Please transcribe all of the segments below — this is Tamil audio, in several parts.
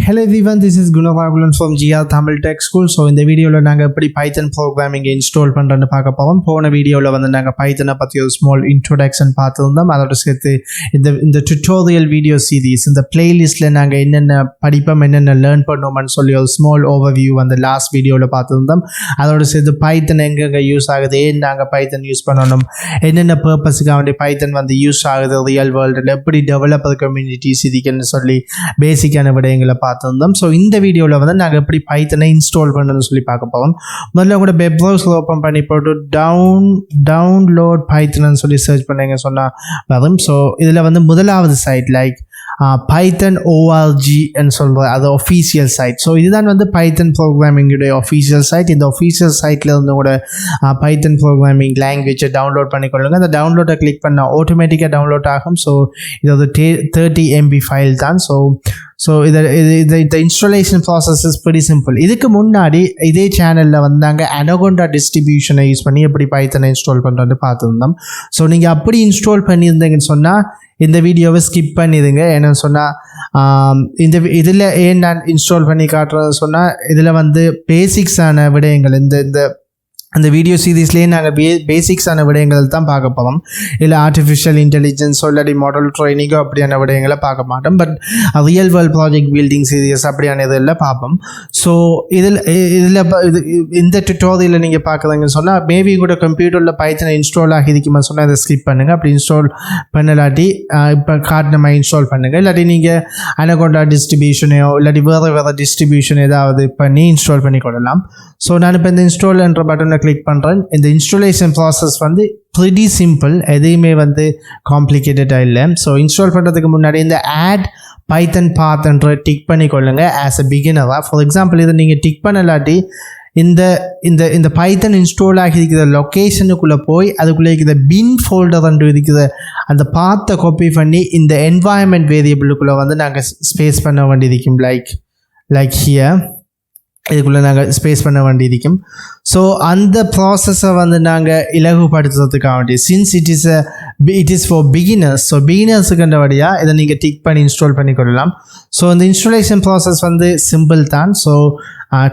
Hello everyone, this is Gunavagulan from GR Tamil Tech School. So இந்த வீடியோல நாங்க எப்படி Python programming இன்ஸ்டால் பண்றேன்னு பார்க்க போறோம். போன வீடியோல வந்து நாங்க Python பத்தி ஒரு small introduction பார்த்திருந்தோம். அதோட சேர்த்து இந்த tutorial video series இந்த playlistல நாங்க என்னென்ன படிப்போம் என்னென்ன லேர்ன் பண்ணோம்னு சொல்லி ஒரு small overview வந்து லாஸ்ட் வீடியோல பார்த்திருந்தோம். அதோட சேர்த்து Python எங்க யூஸ் ஆகுது, ஏன் நாங்க Python யூஸ் பண்ணணும், என்னென்ன பர்பஸ்க்காக வேண்டி Python வந்து யூஸ் ஆகுது ரியல் வேர்ல்டுல, எப்படி டெவலப்பர் கம்யூனிட்டிஸ் இதுக்குன்னு சொல்லி பேசிக்கான விடயங்களை பார்த்திருந்தோம். ஸோ இந்த வீடியோவில் வந்து நாங்கள் எப்படி பைத்தனை இன்ஸ்டால் பண்ணுறதுன்னு சொல்லி பார்க்க போகிறோம். முதல்ல கூட வெப் ப்ரௌசர் ஓப்பன் பண்ணி போட்டு டவுன்லோட் பைத்தன்னு சொல்லி சர்ச் பண்ணீங்க சொன்னால் வரும். ஸோ இதில் வந்து முதலாவது சைட் லைக் Python org ன்னு சொல்கிற அது ஒஃபீஷியல் சைட். ஸோ இதுதான் வந்து Python ப்ரோக்ராமிங்குடைய ஒஃபீஷியல் சைட். இந்த ஒஃபீஷியல் சைட்டில் இருந்து கூட Python ப்ரோக்ராமிங் லாங்குவேஜை டவுன்லோட் பண்ணிக்கொள்ளுங்க. அந்த டவுன்லோடை கிளிக் பண்ணால் ஆட்டோமேட்டிக்காக டவுன்லோட் ஆகும். ஸோ இது ஒரு 30 MB ஃபைல் தான். ஸோ இந்த installation process is very simple. இதுக்கு முன்னாடி இதே சேனலில் வந்து நாங்கள் அனகோண்டா டிஸ்ட்ரிபியூஷனை யூஸ் பண்ணி எப்படி பைத்தனை இன்ஸ்டால் பண்ணுறது பார்த்துருந்தோம். ஸோ நீங்கள் அப்படி இன்ஸ்டால் பண்ணியிருந்தீங்கன்னு சொன்னால் இந்த வீடியோவை ஸ்கிப் பண்ணிடுங்க. ஏன்னு சொன்னால் இதில் ஏன் நான் இன்ஸ்டால் பண்ணி காட்டுறேன்னு சொன்னால் இதில் வந்து பேசிக்ஸான விடயங்கள் இந்த வீடியோ சீரீஸ்லேயே நாங்கள் பேசிக்ஸான விடயங்கள் தான் பார்க்க போகிறோம். இல்லை ஆர்டிஃபிஷியல் இன்டெலிஜென்ஸோ இல்லாட்டி மாடல் ட்ரைனிங்கோ அப்படியான விடயங்களை பார்க்க மாட்டோம். But real world project building serious அப்படியான இதெல்லாம் பார்ப்போம். ஸோ இதில் இந்த டுட்டோரியலில் நீங்கள் பார்க்குறீங்கன்னு சொன்னால் மேபி கூட கம்ப்யூட்டரில் பைத்தனை இன்ஸ்டால் ஆகிருக்குமா சொன்னால் அதை ஸ்கிப் பண்ணுங்கள். அப்படி இன்ஸ்டால் பண்ணலாட்டி இப்போ காட்டினமா இன்ஸ்டால் பண்ணுங்கள். இல்லாட்டி நீங்கள் அனகோண்டா டிஸ்ட்ரிபியூஷனையோ இல்லாட்டி வேறு டிஸ்ட்ரிபியூஷன் ஏதாவது பண்ணி இன்ஸ்டால் பண்ணி கொள்ளலாம். ஸோ நான் இப்போ இந்த இன்ஸ்டால் என்ற பட்டனை கிளிக் பண்ணுறேன். இந்த இன்ஸ்டாலேஷன் ப்ராசஸ் வந்து ப்ரிட்டி சிம்பிள், எதையுமே வந்து காம்ப்ளிகேட்டடாக இல்லை. ஸோ இன்ஸ்டால் பண்ணுறதுக்கு முன்னாடி இந்த ஆட் பைத்தன் பாத் என்ற டிக் பண்ணிக்கொள்ளுங்க ஆஸ் அ பிகினராக. ஃபார் எக்ஸாம்பிள் இதை நீங்கள் டிக் பண்ணலாட்டி இந்த பைத்தன் இன்ஸ்டால் ஆகி இருக்கிற லொக்கேஷனுக்குள்ளே போய் அதுக்குள்ளே இருக்கிற பின் ஃபோல்டர் என்று இருக்கிற அந்த பாத்தை காப்பி பண்ணி இந்த என்வாயன்மெண்ட் வேரியபிளுக்குள்ளே வந்து நாங்கள் ஸ்பேஸ் பண்ண வேண்டியிருக்கும். லைக் ஹியர் இதுக்குள்ளே நாங்கள் ஸ்பேஸ் பண்ண வேண்டியிருக்கும். ஸோ அந்த ப்ராசஸை வந்து நாங்கள் இலகுபடுத்துறதுக்காக வேண்டி since it is for beginners, so பிகினர்ஸுக்குன்ற வழியாக இதை நீங்கள் டிக் பண்ணி இன்ஸ்டால் பண்ணிக்கொள்ளலாம். ஸோ இந்த இன்ஸ்டாலேஷன் ப்ராசஸ் வந்து சிம்பிள் தான். ஸோ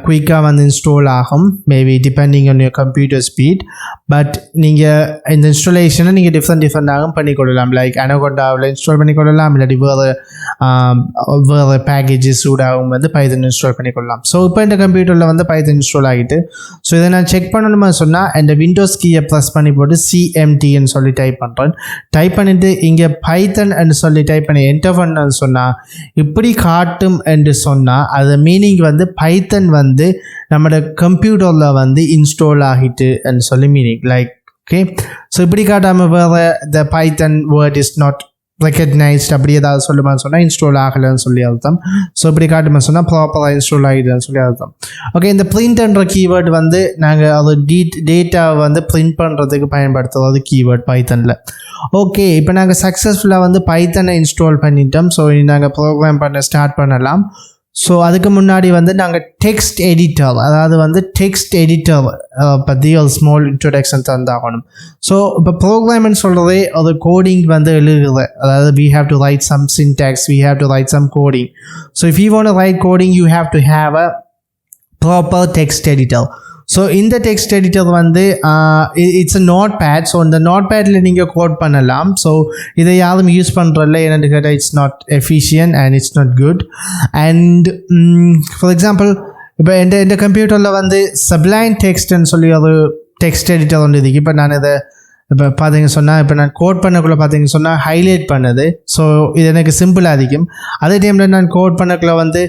குயிக்காக வந்து இன்ஸ்டால் ஆகும், maybe depending on your computer speed. But நீங்கள் இந்த இன்ஸ்டாலேஷனை நீங்கள் டிஃப்ரெண்டாகவும் பண்ணிக்கொள்ளலாம். லைக் அனகோண்டாவில் இன்ஸ்டால் பண்ணிக்கொள்ளலாம், இல்லாட்டி வேறு பேக்கேஜஸ் கூடவும் வந்து பைத்தன் இன்ஸ்டால் பண்ணிக்கொள்ளலாம். ஸோ இப்போ இந்த கம்ப்யூட்டரில் வந்து பைத்தன் இன்ஸ்டால் ஆகிட்டு ஸோ இதை நான் செக் பண்ணணுமா சொன்னால் இந்த விண்டோஸ் கீயை ப்ரெஸ் பண்ணி போட்டு CMTன்னு சொல்லி டைப் பண்ணுறேன். டைப் பண்ணிவிட்டு இங்கே பைத்தன் என்று சொல்லி டைப் பண்ணி என்டர் பண்ணன்னு சொன்னால் இப்படி காட்டும் என்று சொன்னால் அது மீனிங் வந்து பைத்தன் வந்து நம்மளோட கம்ப்யூட்டரில் வந்து இன்ஸ்டால் ஆகிட்டுன்னு சொல்லி மீனிங். லைக் ஓகே, ஸோ இப்படி காட்டாமல் வேறு த பைத்தன் வேர்ட் இஸ் நாட் ரெக்கக்னைஸ்ட் அப்படி ஏதாவது சொல்லுமான்னு சொன்னால் இன்ஸ்டால் ஆகலைன்னு சொல்லி அர்த்தம். ஸோ இப்படி காட்டுமா சொன்னால் ப்ராப்பராக இன்ஸ்டால் ஆகிடுன்னு சொல்லி அர்த்தம். ஓகே, இந்த பிரிண்ட்ன்ற கீவேர்டு வந்து நாங்கள் அது டேட்டாவை வந்து பிரிண்ட் பண்ணுறதுக்கு பயன்படுத்துறது கீவேர்ட் பைத்தனில். ஓகே, இப்போ நாங்கள் சக்ஸஸ்ஃபுல்லாக வந்து பைத்தனை இன்ஸ்டால் பண்ணிட்டோம். ஸோ நாங்கள் ப்ரோக்ராம் பண்ண ஸ்டார்ட் பண்ணலாம். ஸோ அதுக்கு முன்னாடி வந்து நாங்கள் டெக்ஸ்ட் எடிட்டர் பற்றி ஒரு ஸ்மால் இன்ட்ரொடக்ஷன் தந்தாகணும். ஸோ இப்போ ப்ரோக்ராம்னு சொல்கிறதே ஒரு கோடிங் வந்து எழுதுறது, அதாவது we have to write some syntax, we have to write some coding. So if you want to write coding, you have to have a proper text editor. So இந்த டெக்ஸ்ட் எடிட்டர் வந்து it's a notepad. So இந்த நோட் பேடில் நீங்கள் கோட் பண்ணலாம். ஸோ இதை யாரும் யூஸ் பண்ணுறதில்ல, என்னென்னு கேட்டால் it's not efficient and it's not good. And for example இப்போ இந்த கம்ப்யூட்டரில் வந்து சப்ளைம் டெக்ஸ்ட்னு சொல்லி ஒரு டெக்ஸ்ட் எடிட்டர் ஒன்று இருக்குது. இப்போ நான் இதை இப்போ பார்த்தீங்க சொன்னால் இப்போ நான் கோட் பண்ணக்குள்ளே பார்த்தீங்க சொன்னால் ஹைலைட் பண்ணுது. ஸோ இது எனக்கு சிம்பிளாக இருக்கும். அதே டைமில் நான் கோட் பண்ணக்குள்ளே வந்து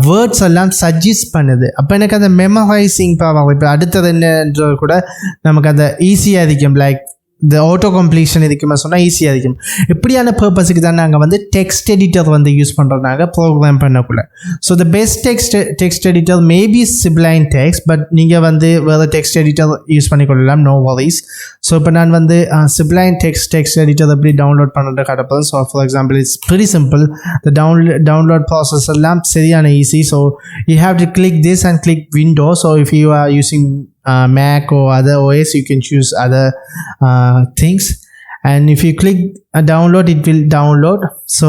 வேர்ட்ஸ் எல்லாம் சஜஸ்ட் பண்ணுது. அப்போ எனக்கு அந்த மெமரைசிங் பவர் இப்போ அடுத்தது என்னன்ற கூட நமக்கு அந்த ஈஸியாக இருக்கும். லைக் இந்த ஆட்டோ கம்ப்ளீஷன் இருக்குமா சொன்னால் ஈஸியாக இருக்கும். இப்படியான பர்பஸுக்கு தான் நாங்கள் வந்து டெக்ஸ்ட் எடிட்டர் வந்து யூஸ் பண்ணுறோம் ப்ரோக்ராம் பண்ணக்குள்ள. So the best text editor maybe Sublime Text, but நீங்கள் வந்து வேறு டெக்ஸ்ட் எடிட்டர் யூஸ் பண்ணிக்கொள்ளலாம், நோ வரிஸ். ஸோ இப்போ நான் வந்து Sublime Text எடிட்டர் எப்படி டவுன்லோட் பண்ணுறது காட்டப்போம். So for example it's very simple. The download process எல்லாம் சரியான easy. So you have to click this and click window. So if you are using Mac or other OS, you can choose other things. and if you click download, it will download. So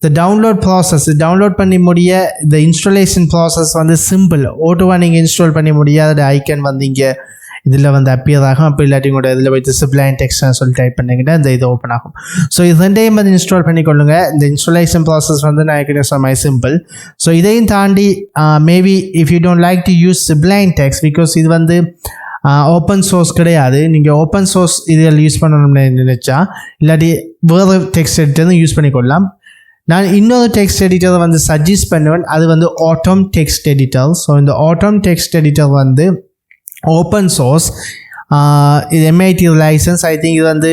the download process, download பண்ணி முடிய the installation process வந்து simple. ஓட்டுவா நீங்கள் இன்ஸ்டால் பண்ணி முடியாத ஐக்கன் வந்து இங்கே இதில் வந்து அப்பியர் ஆகும். அப்போ இல்லாட்டி கூட இதில் போய்ட்டு Sublime Textனு சொல்லி டைப் பண்ணிக்கிட்டால் இந்த இது ஓப்பன் ஆகும். ஸோ இது ரெண்டையும் வந்து இன்ஸ்டால் பண்ணிக்கொள்ளுங்க. இந்த இன்ஸ்டாலேஷன் ப்ராசஸ் வந்து நான் ஏற்கனவே சொன்ன சிம்பிள். ஸோ இதையும் தாண்டி maybe if you don't like to use Sublime Text, because இது வந்து ஓப்பன் சோர்ஸ் கிடையாது. நீங்கள் ஓப்பன் சோர்ஸ் இதில் யூஸ் பண்ணணும்னு நினச்சா இல்லாட்டி வேறு டெக்ஸ்ட் எடிட்டரும் யூஸ் பண்ணிக்கொள்ளலாம். நான் இன்னொரு டெக்ஸ்ட் எடிட்டரை வந்து சஜஸ்ட் பண்ணுவேன். அது வந்து ஆட்டம் டெக்ஸ்ட் எடிட்டர். ஸோ இந்த ஆட்டம் டெக்ஸ்ட் எடிட்டர் வந்து ஓப்பன் சோர்ஸ், இது MIT லைசன்ஸ். ஐ திங்க் இது வந்து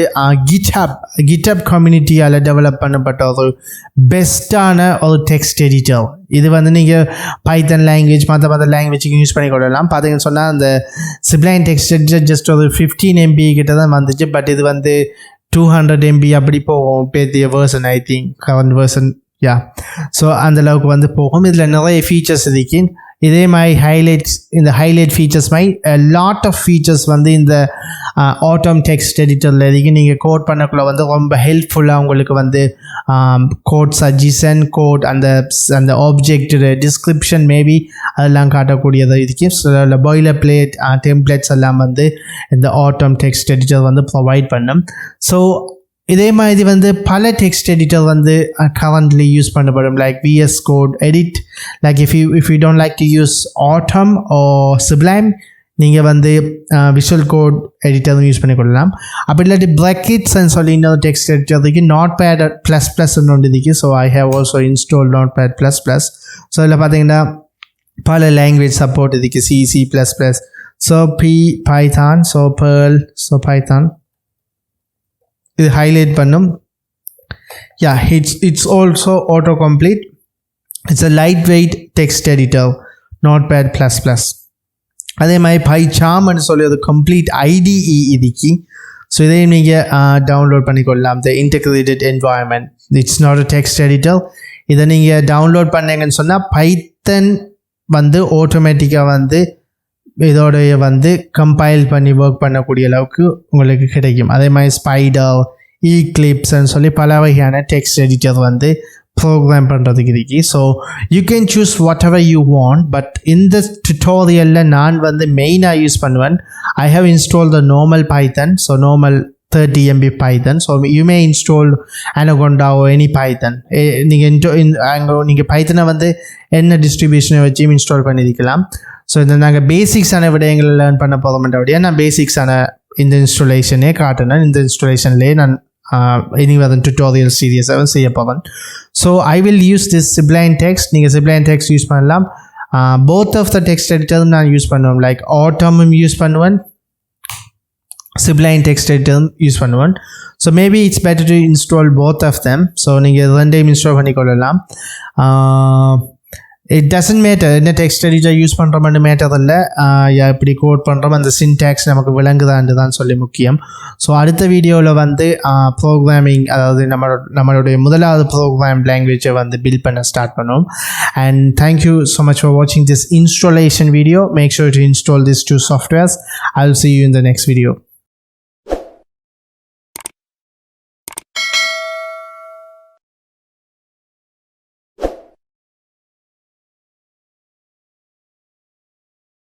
GitHub கம்யூனிட்டியால் டெவலப் பண்ணப்பட்ட ஒரு பெஸ்ட்டான ஒரு டெக்ஸ்ட் எடிட்டர். இது வந்து நீங்கள் பைத்தன் லாங்குவேஜ் மற்ற லாங்குவேஜுக்கு யூஸ் பண்ணி கொள்ளலாம். பார்த்தீங்கன்னு சொன்னால் அந்த Sublime Text எடிட்டர் ஜஸ்ட் ஒரு 15 MB கிட்ட தான் வந்துச்சு. பட் இது வந்து 200 MB அப்படி போகும். பெரிய version, I think current version, yeah. So அந்தளவுக்கு வந்து போகும். இதில் நிறைய ஃபீச்சர்ஸ் இருக்கு. இதே மாதிரி ஹைலைட்ஸ், இந்த ஹைலைட் ஃபீச்சர்ஸ் மாதிரி லாட் ஆஃப் ஃபீச்சர்ஸ் வந்து இந்த ஆட்டம் டெக்ஸ்ட் எடிட்டரில் இருக்குது. நீங்கள் கோட் பண்ணக்குள்ள வந்து ரொம்ப ஹெல்ப்ஃபுல்லாக உங்களுக்கு வந்து கோட் சஜஷன், கோட் அந்த ஆப்ஜெக்ட் டிஸ்கிரிப்ஷன் மேபி அதெல்லாம் காட்டக்கூடியதாக இருக்குது. ஸோ பாய்லர் பிளேட் டெம்ப்ளேட்ஸ் எல்லாம் வந்து இந்த ஆட்டம் டெக்ஸ்ட் எடிட்டர் வந்து ப்ரொவைட் பண்ணும். ஸோ இதே மாதிரி வந்து பல டெக்ஸ்ட் எடிட்டர் வந்து கரண்ட்லி யூஸ் பண்ணப்படும். Like VS Code Edit. Like if you don't like to use Autumn or Sublime, நீங்கள் வந்து விஷுவல் கோட் எடிட்டரும் யூஸ் பண்ணிக்கொள்ளலாம். அப்படி இல்லாட்டி ப்ராக்கெட்ஸ்ன்னு சொல்லி இன்னொரு டெக்ஸ்ட் எடிட்டர் இருக்குது. Notepad++ ஒன்று இருக்குது. So I have also install Notepad++. So இதில் பார்த்தீங்கன்னா பல லாங்குவேஜ் சப்போர்ட் இருக்குது. C++, so Python, so Perl, so Python. இது ஹைலைட் பண்ணும். Yeah, it's also auto complete. It's a lightweight text editor, Notepad++. அதே மாதிரி PyCharmனு சொல்லி ஒரு கம்ப்ளீட் IDE இதுக்கு. ஸோ இதையும் நீங்கள் டவுன்லோட் பண்ணிக்கொள்ளலாம். The integrated environment, it's not a text editor. இதை நீங்கள் டவுன்லோட் பண்ணீங்கன்னு சொன்னால் பைத்தன் வந்து ஆட்டோமேட்டிக்காக வந்து இதோடைய வந்து கம்பைல் பண்ணி ஒர்க் பண்ணக்கூடிய அளவுக்கு உங்களுக்கு கிடைக்கும். அதே மாதிரி ஸ்பைடர், ஈக்லிப்ஸ்ன்னு சொல்லி பல வகையான டெக்ஸ்ட் எடிட்டர் வந்து ப்ரோக்ராம் பண்ணுறதுக்கு இருக்கு. So you can choose whatever you want. But இந்த டுட்டோரியலில் நான் வந்து மெயினாக யூஸ் பண்ணுவேன். I have install the normal Python. So normal 30 MB Python. So you may install Anaconda or any Python. நீங்கள் பைத்தனை வந்து என்ன டிஸ்ட்ரிபியூஷனை வச்சு இன்ஸ்டால் பண்ணியிருக்கலாம். ஸோ இந்த நாங்கள் பேசிக்ஸான விடயங்களை லேர்ன் பண்ண போகிறோம்ன்றபடியாக நான் பேசிக்ஸான இந்த இன்ஸ்டாலேஷனே காட்டினேன். இந்த இன்ஸ்டாலேஷன்லேயே நான் இனி வரும் டுட்டோரியல் சீரியஸாக செய்ய போகிறேன். So I will use this Sublime Text. நீங்கள் Sublime Text யூஸ் பண்ணலாம். போத் ஆஃப் த டெக்ஸ்ட் எடிட்டரும் நான் யூஸ் பண்ணுவேன். லைக் ஆட்டமும் யூஸ் பண்ணுவேன், Sublime Text editor யூஸ் பண்ணுவேன். So maybe it's better to install both of them. So நீங்கள் ரெண்டையும் இன்ஸ்டால் பண்ணிக்கொள்ளலாம். இட் டசன்ட் மேட்டர் என்ன டெக்ஸ்ட் எடிட்டர் யூஸ் பண்ணுறோம்னு மேட்டர் இல்லை. எப்படி கோட் பண்ணுறோம், அந்த சின்டாக்ஸ் நமக்கு விளங்குதான்னு தான் சொல்லி முக்கியம். ஸோ அடுத்த வீடியோவில் வந்து ப்ரோக்ராமிங், அதாவது நம்மளுடைய முதலாவது ப்ரோக்ராம் லாங்குவேஜை வந்து பில்ட் பண்ண ஸ்டார்ட் பண்ணுவோம். And thank you so much for வாட்சிங் this installation video. Make sure to install this 2 softwares. I'll see you in the next video.